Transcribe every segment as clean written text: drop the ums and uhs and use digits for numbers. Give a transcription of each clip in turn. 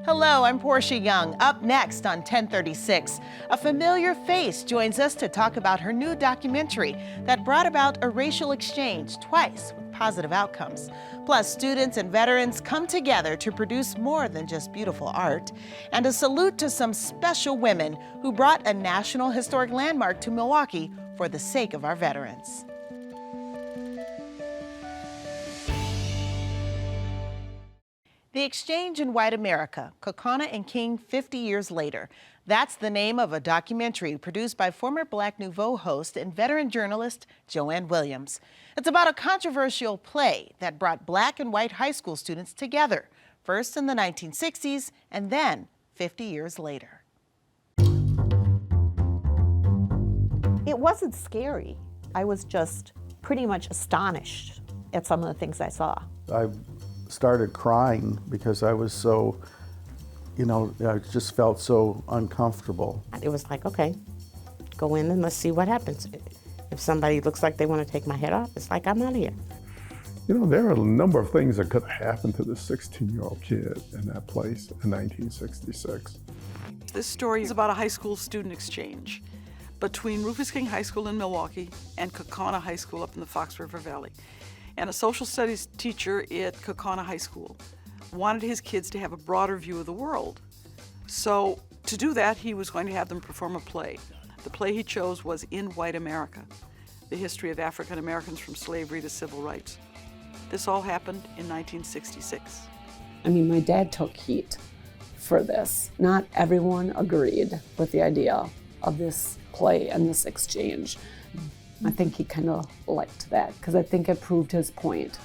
Hello, I'm Portia Young. Up next on 1036, a familiar face joins us to talk about her new documentary that brought about a racial exchange twice with positive outcomes. Plus, students and veterans come together to produce more than just beautiful art. And a salute to some special women who brought a National Historic Landmark to Milwaukee for the sake of our veterans. The Exchange in White America, Kaukauna and King 50 Years Later. That's the name of a documentary produced by former Black Nouveau host and veteran journalist Joanne Williams. It's about a controversial play that brought Black and white high school students together, first in the 1960s and then 50 years later. It wasn't scary. I was just pretty much astonished at some of the things I saw. I started crying because I was so, I just felt so uncomfortable. It was like, okay, go in and let's see what happens. If somebody looks like they want to take my head off, it's like, I'm out of here. There are a number of things that could have happened to this 16-year-old kid in that place in 1966. This story is about a high school student exchange between Rufus King High School in Milwaukee and Kaukauna High School up in the Fox River Valley. And a social studies teacher at Kaukauna High School wanted his kids to have a broader view of the world. So to do that, he was going to have them perform a play. The play he chose was In White America, the history of African Americans from slavery to civil rights. This all happened in 1966. My dad took heat for this. Not everyone agreed with the idea of this play and this exchange. I think he kind of liked that because I think it proved his point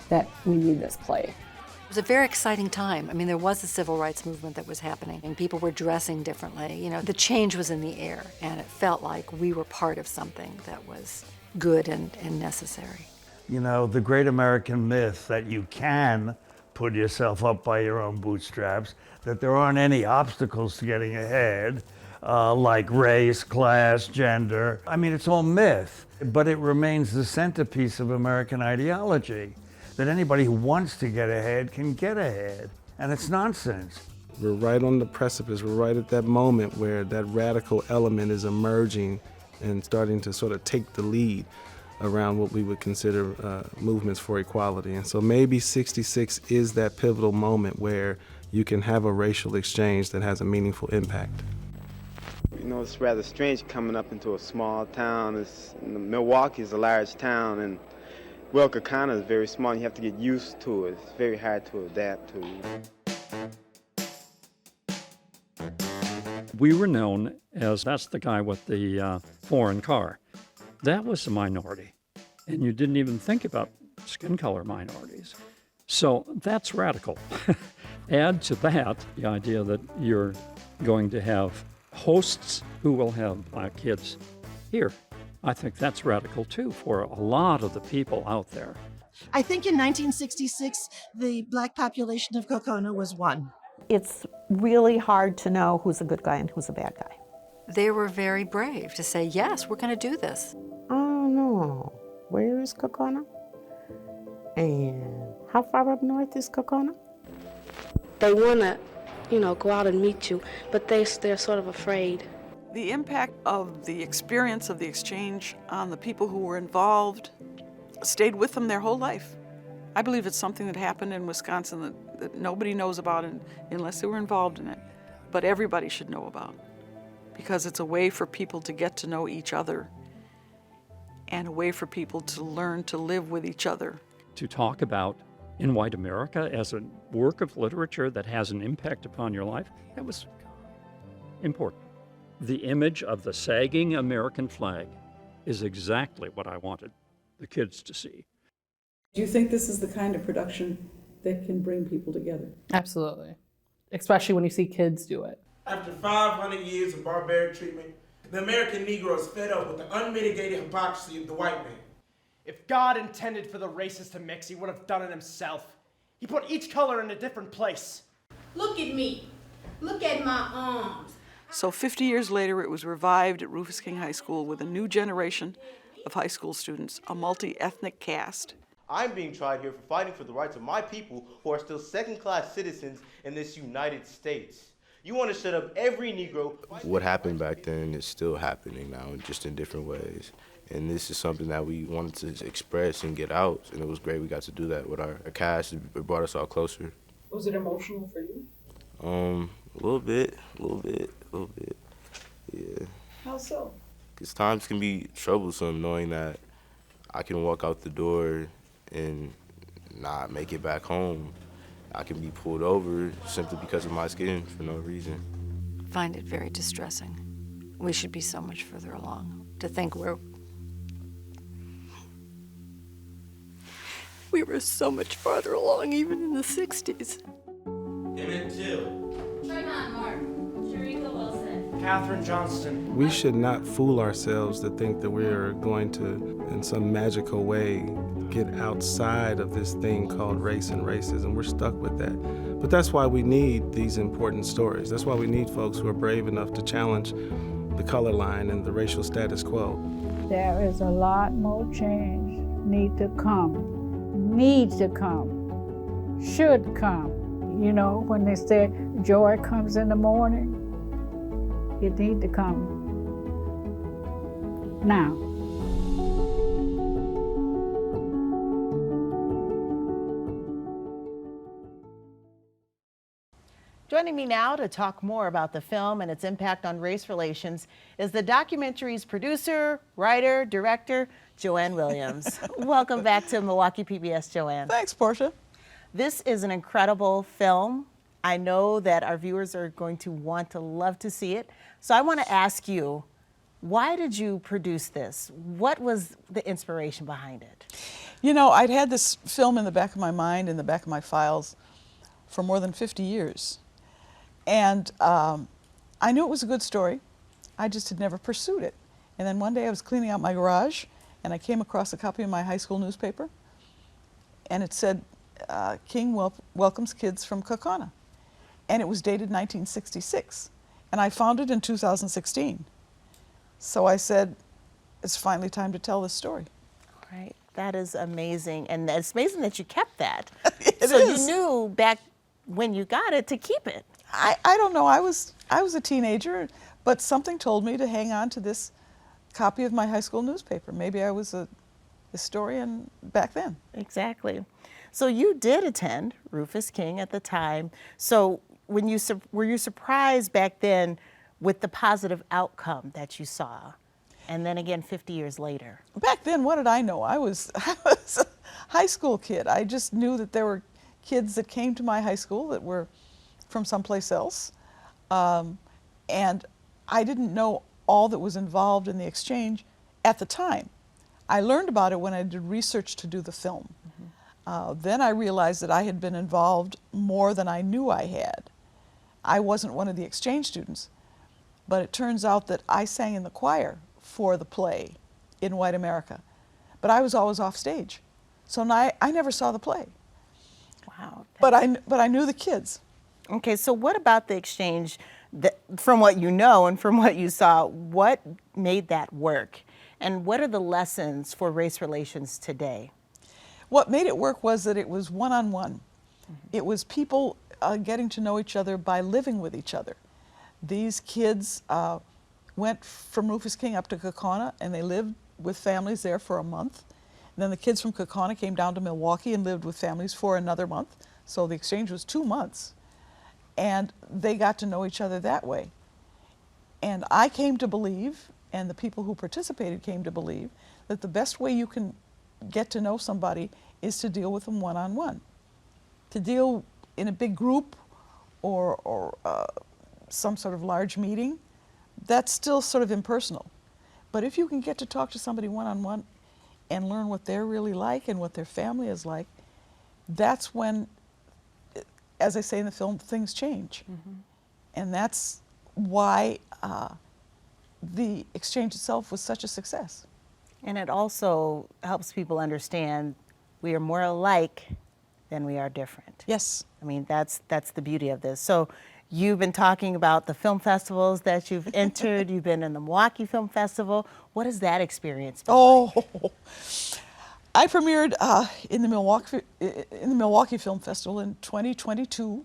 that we need this play. It was a very exciting time. There was a civil rights movement that was happening and people were dressing differently. The change was in the air and it felt like we were part of something that was good and necessary. The great American myth that you can pull yourself up by your own bootstraps, that there aren't any obstacles to getting ahead, like race, class, gender. It's all myth, but it remains the centerpiece of American ideology, that anybody who wants to get ahead can get ahead, and it's nonsense. We're right on the precipice. We're right at that moment where that radical element is emerging and starting to sort of take the lead around what we would consider movements for equality. And so maybe 66 is that pivotal moment where you can have a racial exchange that has a meaningful impact. It's rather strange coming up into a small town. Milwaukee is a large town, and Kaukauna is very small. You have to get used to it. It's very hard to adapt to. We were known as, that's the guy with the foreign car. That was a minority, and you didn't even think about skin color minorities. So that's radical. Add to that the idea that you're going to have hosts who will have Black kids here. I think that's radical too for a lot of the people out there. I think in 1966, the Black population of Kaukauna was 1. It's really hard to know who's a good guy and who's a bad guy. They were very brave to say, yes, we're going to do this. Oh no, where is Kaukauna? And how far up north is Kaukauna? They want to go out and meet you, but they're sort of afraid. The impact of the experience of the exchange on the people who were involved stayed with them their whole life. I believe it's something that happened in Wisconsin that nobody knows about unless they were involved in it, but everybody should know about, because it's a way for people to get to know each other and a way for people to learn to live with each other. To talk about In White America as a work of literature that has an impact upon your life, that was important. The image of the sagging American flag is exactly what I wanted the kids to see. Do you think this is the kind of production that can bring people together? Absolutely, especially when you see kids do it. After 500 years of barbaric treatment, the American Negro is fed up with the unmitigated hypocrisy of the white man. If God intended for the races to mix, he would have done it himself. He put each color in a different place. Look at me. Look at my arms. So 50 years later, it was revived at Rufus King High School with a new generation of high school students, a multi-ethnic cast. I'm being tried here for fighting for the rights of my people who are still second-class citizens in this United States. You want to shut up every Negro. What happened back then is still happening now, just in different ways. And this is something that we wanted to express and get out, and it was great we got to do that with our cast. It brought us all closer. Was it emotional for you? A little bit, yeah. How so? Because times can be troublesome knowing that I can walk out the door and not make it back home. I can be pulled over simply because of my skin for no reason. I find it very distressing. We should be so much further along. To think we were so much farther along even in the 60s. Emmett Till. Trayvon Martin. Sharika Wilson. Katherine Johnston. We should not fool ourselves to think that we are going to, in some magical way, get outside of this thing called race and racism. We're stuck with that. But that's why we need these important stories. That's why we need folks who are brave enough to challenge the color line and the racial status quo. There is a lot more change need to come, should come. You know, when they say joy comes in the morning, it need to come now. Joining me now to talk more about the film and its impact on race relations is the documentary's producer, writer, director, Joanne Williams. Welcome back to Milwaukee PBS, Joanne. Thanks, Portia. This is an incredible film. I know that our viewers are going to love to see it. So I want to ask you, why did you produce this? What was the inspiration behind it? You know, I'd had this film in the back of my mind, in the back of my files, for more than 50 years. And I knew it was a good story. I just had never pursued it. And then one day I was cleaning out my garage and I came across a copy of my high school newspaper and it said, King welcomes kids from Kaukauna. And it was dated 1966. And I found it in 2016. So I said, it's finally time to tell this story. Right, that is amazing. And it's amazing that you kept that. It so is. You knew back when you got it to keep it. I don't know, I was a teenager, but something told me to hang on to this copy of my high school newspaper. Maybe I was a historian back then. Exactly. So you did attend Rufus King at the time. So were you surprised back then with the positive outcome that you saw? And then again, 50 years later. Back then, what did I know? I was a high school kid. I just knew that there were kids that came to my high school that were from someplace else. And I didn't know all that was involved in the exchange at the time. I learned about it when I did research to do the film. Mm-hmm. Then I realized that I had been involved more than I knew I had. I wasn't one of the exchange students, but it turns out that I sang in the choir for the play in White America, but I was always off stage. So I never saw the play. Wow. But I knew the kids. Okay, so what about the exchange, from what you know and from what you saw, what made that work? And what are the lessons for race relations today? What made it work was that it was one-on-one. Mm-hmm. It was people getting to know each other by living with each other. These kids went from Rufus King up to Kaukauna and they lived with families there for a month. And then the kids from Kaukauna came down to Milwaukee and lived with families for another month. So the exchange was 2 months. And they got to know each other that way. And I came to believe, and the people who participated came to believe, that the best way you can get to know somebody is to deal with them one-on-one. To deal in a big group or some sort of large meeting, that's still sort of impersonal. But if you can get to talk to somebody one-on-one and learn what they're really like and what their family is like, that's when, as I say in the film, things change. Mm-hmm. And that's why the exchange itself was such a success. And it also helps people understand we are more alike than we are different. Yes. I mean, that's the beauty of this. So You've been talking about the film festivals that you've entered. You've been in the Milwaukee Film Festival. What has that experience been like? I premiered in the Milwaukee Film Festival in 2022,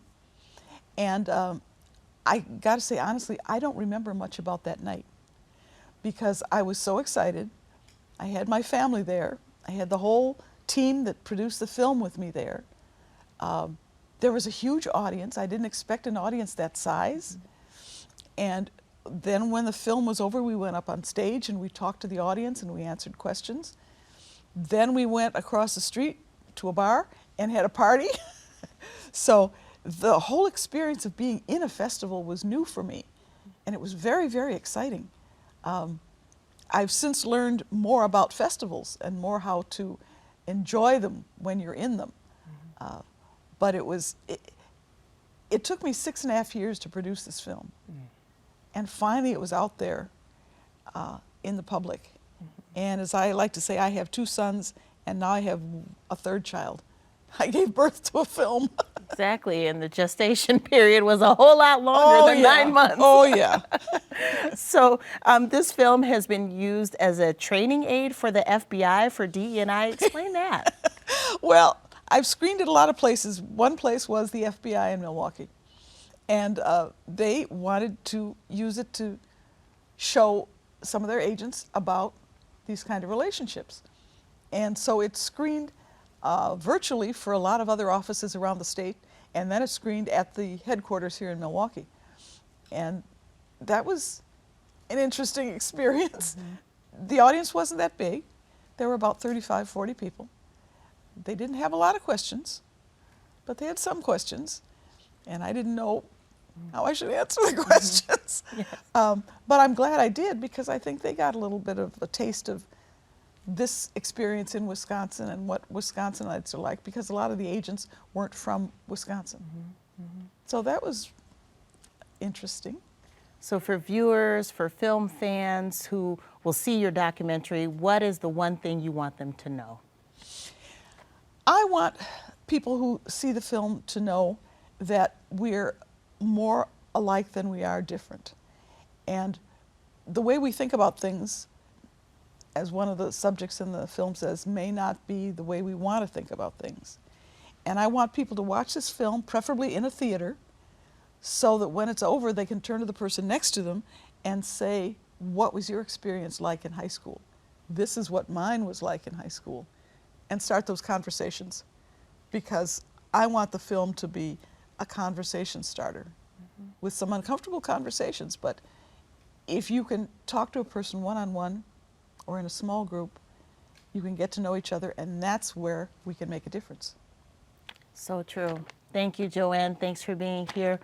and I got to say honestly, I don't remember much about that night because I was so excited. I had my family there. I had the whole team that produced the film with me there. There was a huge audience. I didn't expect an audience that size. And then when the film was over, we went up on stage and we talked to the audience and we answered questions. Then we went across the street to a bar and had a party. So the whole experience of being in a festival was new for me. And it was very, very exciting. I've since learned more about festivals and more how to enjoy them when you're in them. But it took me 6.5 years to produce this film. And finally it was out there in the public. And as I like to say, I have 2 sons and now I have a 3rd child. I gave birth to a film. Exactly, and the gestation period was a whole lot longer than 9 months. Oh yeah. So this film has been used as a training aid for the FBI for DE&I. Explain that. Well, I've screened it a lot of places. One place was the FBI in Milwaukee. And they wanted to use it to show some of their agents about these kind of relationships. And so it's screened virtually for a lot of other offices around the state, and then it's screened at the headquarters here in Milwaukee. And that was an interesting experience. The audience wasn't that big. There were about 35, 40 people. They didn't have a lot of questions, but they had some questions, and I didn't know how I should answer the questions. But I'm glad I did, because I think they got a little bit of a taste of this experience in Wisconsin and what Wisconsinites are like, because a lot of the agents weren't from Wisconsin. So that was interesting. So for viewers, for film fans who will see your documentary, what is the one thing you want them to know? I want people who see the film to know that we're more alike than we are different. And the way we think about things, as one of the subjects in the film says, may not be the way we want to think about things. And I want people to watch this film, preferably in a theater, so that when it's over, they can turn to the person next to them and say, what was your experience like in high school? This is what mine was like in high school. And start those conversations, because I want the film to be a conversation starter with some uncomfortable conversations. But if you can talk to a person one-on-one or in a small group, you can get to know each other, and that's where we can make a difference. So true. Thank you, Joanne. Thanks for being here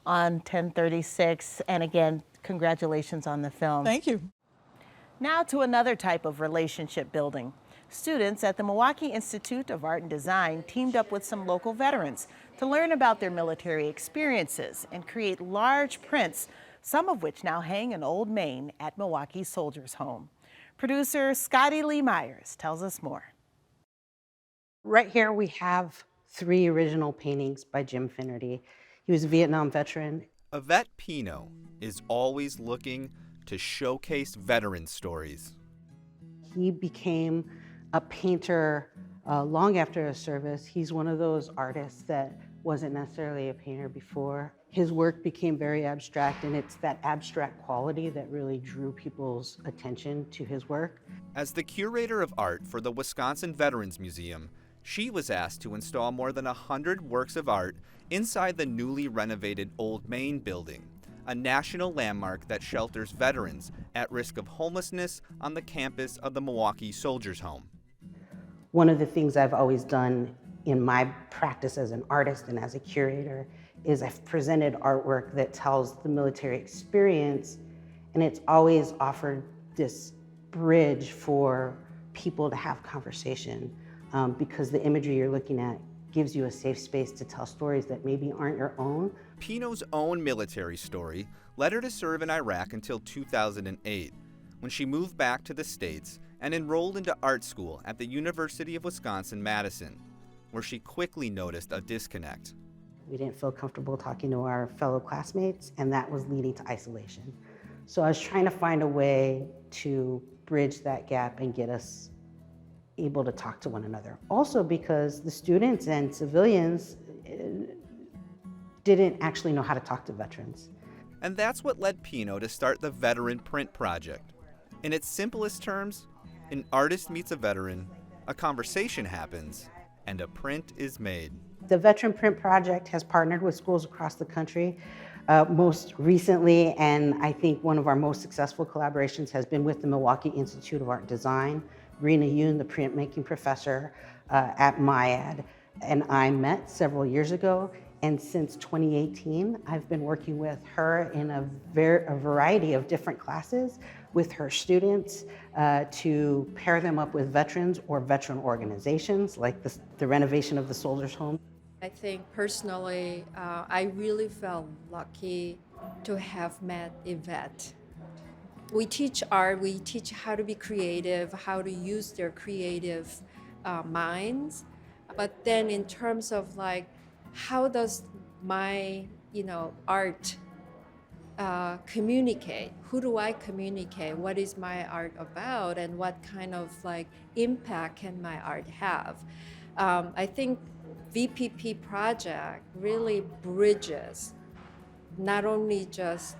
on 1036. And again, congratulations on the film. Thank you. Now to another type of relationship building. Students at the Milwaukee Institute of Art and Design teamed up with some local veterans to learn about their military experiences and create large prints, some of which now hang in Old Main at Milwaukee Soldiers Home. Producer Scottie Lee Meyers tells us more. Right here we have 3 original paintings by Jim Finnerty. He was a Vietnam veteran. Yvette Pino is always looking to showcase veteran stories. He became a painter long after his service. He's one of those artists that wasn't necessarily a painter before. His work became very abstract, and it's that abstract quality that really drew people's attention to his work. As the curator of art for the Wisconsin Veterans Museum, she was asked to install more than 100 works of art inside the newly renovated Old Main building, a national landmark that shelters veterans at risk of homelessness on the campus of the Milwaukee Soldiers Home. One of the things I've always done in my practice as an artist and as a curator is I've presented artwork that tells the military experience, and it's always offered this bridge for people to have conversation, because the imagery you're looking at gives you a safe space to tell stories that maybe aren't your own. Pino's own military story led her to serve in Iraq until 2008, when she moved back to the States and enrolled into art school at the University of Wisconsin-Madison, where she quickly noticed a disconnect. We didn't feel comfortable talking to our fellow classmates, and that was leading to isolation. So I was trying to find a way to bridge that gap and get us able to talk to one another. Also because the students and civilians didn't actually know how to talk to veterans. And that's what led Pino to start the Veteran Print Project. In its simplest terms, an artist meets a veteran, a conversation happens, and a print is made. The Veteran Print Project has partnered with schools across the country. Most recently, and I think one of our most successful collaborations has been with the Milwaukee Institute of Art Design. Rena Yoon, the printmaking professor at MIAD, and I met several years ago. And since 2018, I've been working with her in a variety of different classes with her students to pair them up with veterans or veteran organizations, like the renovation of the Soldiers Home. I think personally, I really felt lucky to have met Yvette. We teach art, we teach how to be creative, how to use their creative minds. But then in terms of like, how does my, art communicate? Who do I communicate? What is my art about? And what kind of like impact can my art have? I think VPP project really bridges not only just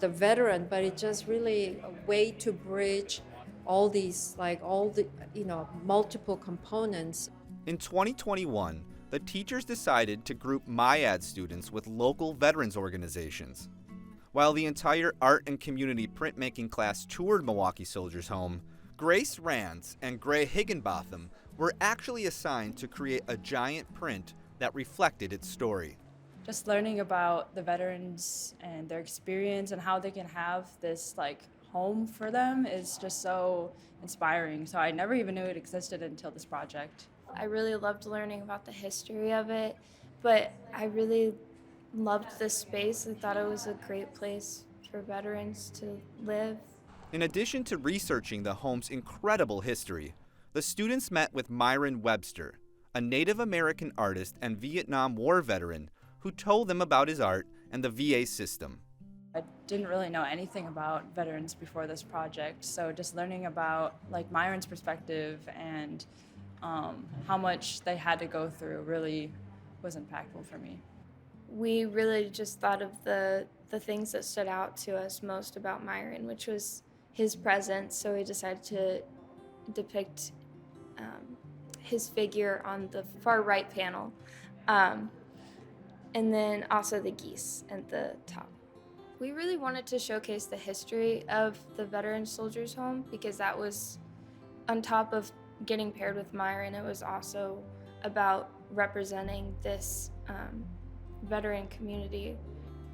the veteran, but it's just really a way to bridge all these, multiple components. In 2021, the teachers decided to group MIAD students with local veterans organizations. While the entire art and community printmaking class toured Milwaukee Soldiers Home, Grace Rands and Gray Higginbotham were actually assigned to create a giant print that reflected its story. Just learning about the veterans and their experience and how they can have this home for them is just so inspiring. So I never even knew it existed until this project. I really loved learning about the history of it, but I really loved this space and thought it was a great place for veterans to live. In addition to researching the home's incredible history, the students met with Myron Webster, a Native American artist and Vietnam War veteran who told them about his art and the VA system. I didn't really know anything about veterans before this project, so just learning about Myron's perspective and how much they had to go through really was impactful for me. We really just thought of the things that stood out to us most about Myron, which was his presence, so we decided to depict his figure on the far right panel, and then also the geese at the top. We really wanted to showcase the history of the Veteran Soldiers Home because that was, on top of getting paired with Myron, it was also about representing this veteran community.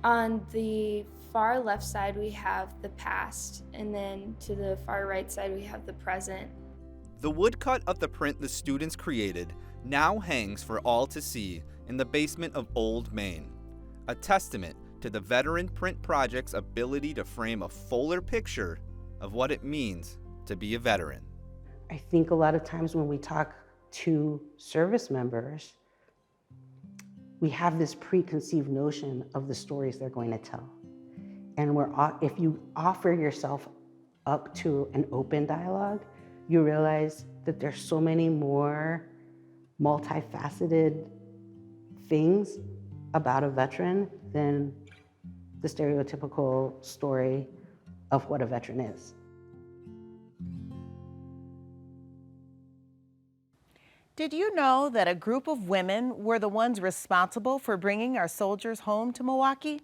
On the far left side, we have the past, and then to the far right side, we have the present. The woodcut of the print the students created now hangs for all to see in the basement of Old Main, a testament to the Veteran Print Project's ability to frame a fuller picture of what it means to be a veteran. I think a lot of times when we talk to service members, we have this preconceived notion of the stories they're going to tell. And if you offer yourself up to an open dialogue, you realize that there's so many more multifaceted things about a veteran than the stereotypical story of what a veteran is. Did you know that a group of women were the ones responsible for bringing our soldiers home to Milwaukee?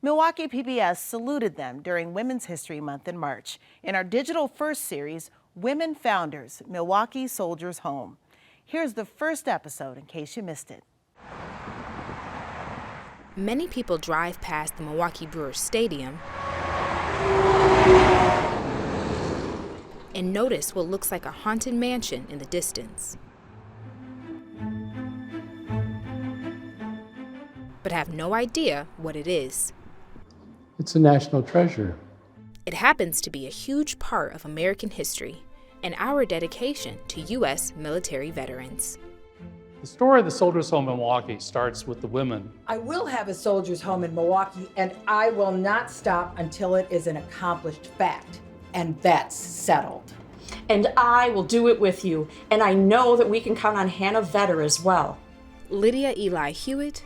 Milwaukee PBS saluted them during Women's History Month in March in our Digital First series, Women Founders, Milwaukee Soldiers Home. Here's the first episode in case you missed it. Many people drive past the Milwaukee Brewers Stadium and notice what looks like a haunted mansion in the distance, but have no idea what it is. It's a national treasure. It happens to be a huge part of American history and our dedication to U.S. military veterans. The story of the Soldiers Home in Milwaukee starts with the women. I will have a Soldiers Home in Milwaukee, and I will not stop until it is an accomplished fact. And that's settled. And I will do it with you, and I know that we can count on Hannah Vetter as well. Lydia Eli Hewitt,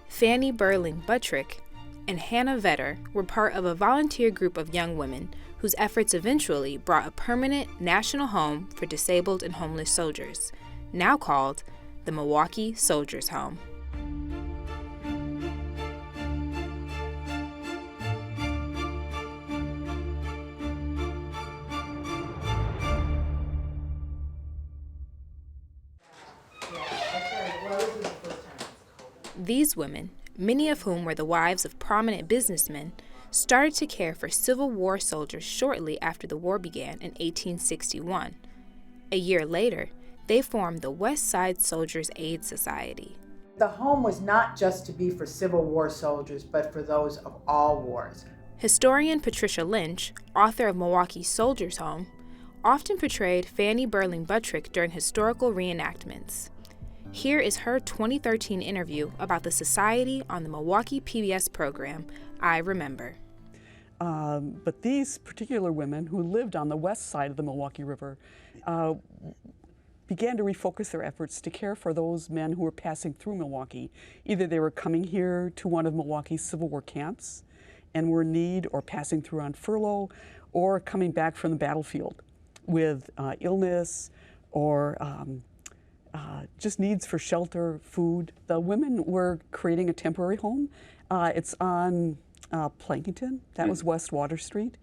Fanny Burling Buttrick, and Hannah Vetter were part of a volunteer group of young women whose efforts eventually brought a permanent national home for disabled and homeless soldiers, now called the Milwaukee Soldiers Home. These women, many of whom were the wives of prominent businessmen, started to care for Civil War soldiers shortly after the war began in 1861. A year later, they formed the West Side Soldiers Aid Society. The home was not just to be for Civil War soldiers, but for those of all wars. Historian Patricia Lynch, author of Milwaukee Soldiers Home, often portrayed Fanny Burling Buttrick during historical reenactments. Here is her 2013 interview about the society on the Milwaukee PBS program, I Remember. But these particular women who lived on the west side of the Milwaukee River began to refocus their efforts to care for those men who were passing through Milwaukee. Either they were coming here to one of Milwaukee's Civil War camps and were in need, or passing through on furlough, or coming back from the battlefield with illness or just needs for shelter, food. The women were creating a temporary home. It's on Plankington, that was West Water Street,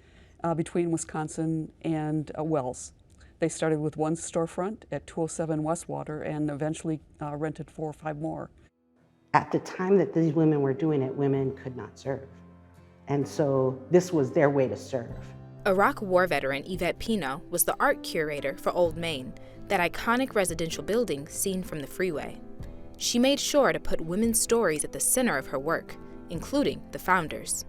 between Wisconsin and Wells. They started with one storefront at 207 West Water and eventually rented 4 or 5 more. At the time that these women were doing it, women could not serve. And so this was their way to serve. Iraq War veteran Yvette Pino was the art curator for Old Main, that iconic residential building seen from the freeway. She made sure to put women's stories at the center of her work, including the founders.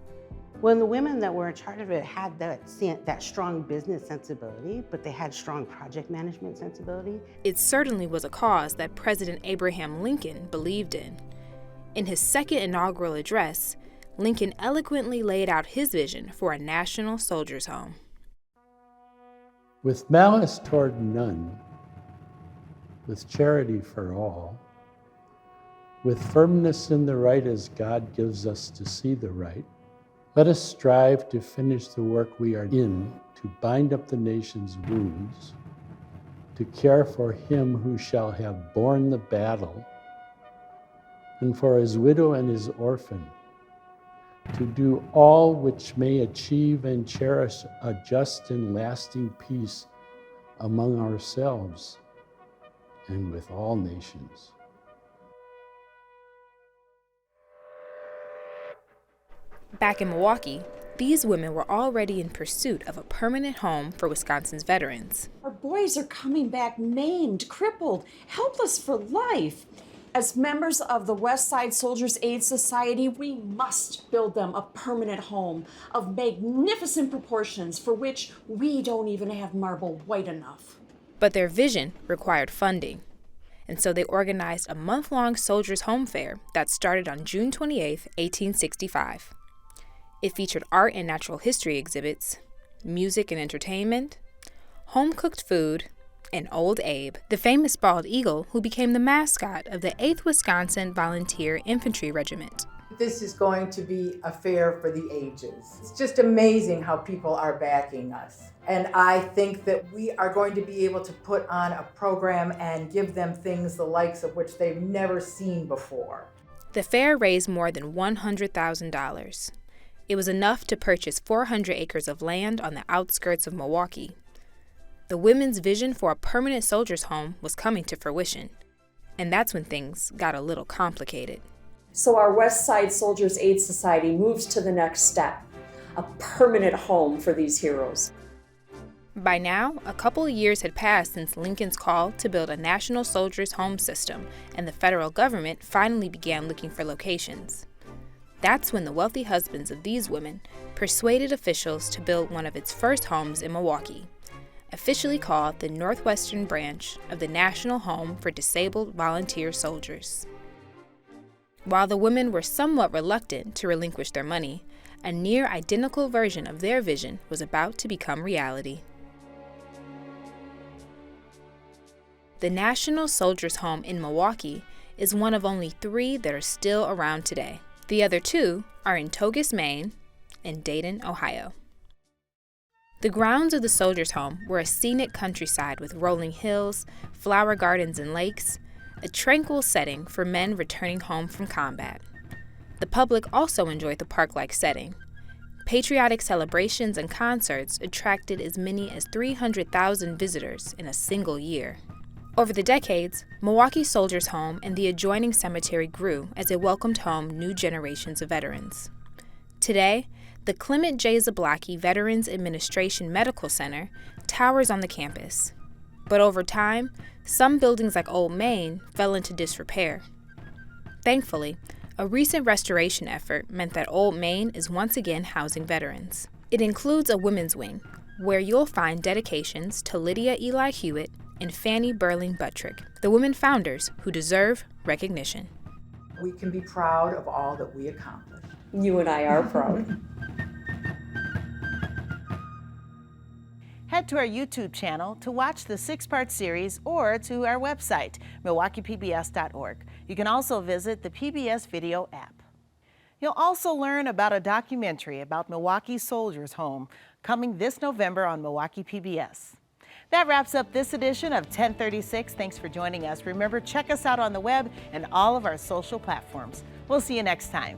Well, the women that were in charge of it had that strong business sensibility, but they had strong project management sensibility. It certainly was a cause that President Abraham Lincoln believed in. In his second inaugural address, Lincoln eloquently laid out his vision for a national soldiers' home. With malice toward none, with charity for all, with firmness in the right as God gives us to see the right, let us strive to finish the work we are in, to bind up the nation's wounds, to care for him who shall have borne the battle, and for his widow and his orphan, to do all which may achieve and cherish a just and lasting peace among ourselves and with all nations. Back in Milwaukee, these women were already in pursuit of a permanent home for Wisconsin's veterans. Our boys are coming back maimed, crippled, helpless for life. As members of the West Side Soldiers Aid Society, we must build them a permanent home of magnificent proportions for which we don't even have marble white enough. But their vision required funding. And so they organized a month-long Soldiers Home Fair that started on June 28, 1865. It featured art and natural history exhibits, music and entertainment, home-cooked food, and Old Abe, the famous bald eagle who became the mascot of the 8th Wisconsin Volunteer Infantry Regiment. This is going to be a fair for the ages. It's just amazing how people are backing us. And I think that we are going to be able to put on a program and give them things the likes of which they've never seen before. The fair raised more than $100,000. It was enough to purchase 400 acres of land on the outskirts of Milwaukee. The women's vision for a permanent soldiers' home was coming to fruition. And that's when things got a little complicated. So our West Side Soldiers Aid Society moves to the next step, a permanent home for these heroes. By now, a couple of years had passed since Lincoln's call to build a national soldiers' home system, and the federal government finally began looking for locations. That's when the wealthy husbands of these women persuaded officials to build one of its first homes in Milwaukee, officially called the Northwestern Branch of the National Home for Disabled Volunteer Soldiers. While the women were somewhat reluctant to relinquish their money, a near-identical version of their vision was about to become reality. The National Soldiers Home in Milwaukee is one of only 3 that are still around today. The other 2 are in Togus, Maine, and Dayton, Ohio. The grounds of the Soldiers Home were a scenic countryside with rolling hills, flower gardens and lakes, a tranquil setting for men returning home from combat. The public also enjoyed the park-like setting. Patriotic celebrations and concerts attracted as many as 300,000 visitors in a single year. Over the decades, Milwaukee Soldiers Home and the adjoining cemetery grew as it welcomed home new generations of veterans. Today, the Clement J. Zablocki Veterans Administration Medical Center towers on the campus. But over time, some buildings like Old Main fell into disrepair. Thankfully, a recent restoration effort meant that Old Main is once again housing veterans. It includes a women's wing, where you'll find dedications to Lydia Eli Hewitt and Fanny Burling Buttrick, the women founders who deserve recognition. We can be proud of all that we accomplished. You and I are proud. Head to our YouTube channel to watch the 6-part series or to our website, MilwaukeePBS.org. You can also visit the PBS Video app. You'll also learn about a documentary about Milwaukee Soldiers Home coming this November on Milwaukee PBS. That wraps up this edition of 1036. Thanks for joining us. Remember, check us out on the web and all of our social platforms. We'll see you next time.